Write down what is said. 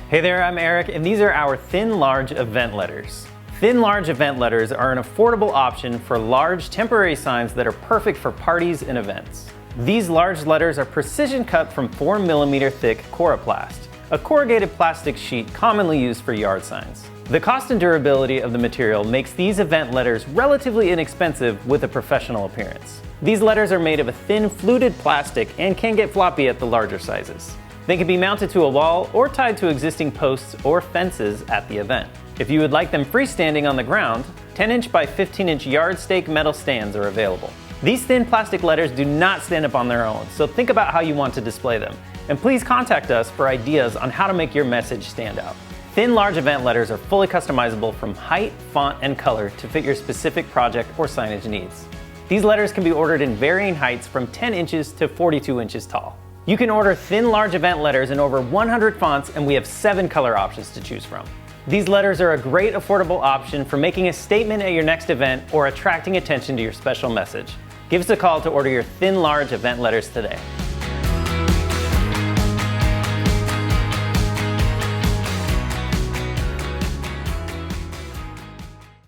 Hey there, I'm Eric, and these are our thin large event letters. Thin large event letters are an affordable option for large temporary signs that are perfect for parties and events. These large letters are precision cut from 4mm thick Coroplast, a corrugated plastic sheet commonly used for yard signs. The cost and durability of the material makes these event letters relatively inexpensive with a professional appearance. These letters are made of a thin fluted plastic and can get floppy at the larger sizes. They can be mounted to a wall or tied to existing posts or fences at the event. If you would like them freestanding on the ground, 10-inch by 15-inch yard stake metal stands are available. These thin plastic letters do not stand up on their own, so think about how you want to display them. And please contact us for ideas on how to make your message stand out. Thin large event letters are fully customizable from height, font, and color to fit your specific project or signage needs. These letters can be ordered in varying heights from 10 inches to 42 inches tall. You can order thin large event letters in over 100 fonts, and we have 7 color options to choose from. These letters are a great affordable option for making a statement at your next event or attracting attention to your special message. Give us a call to order your thin large event letters today.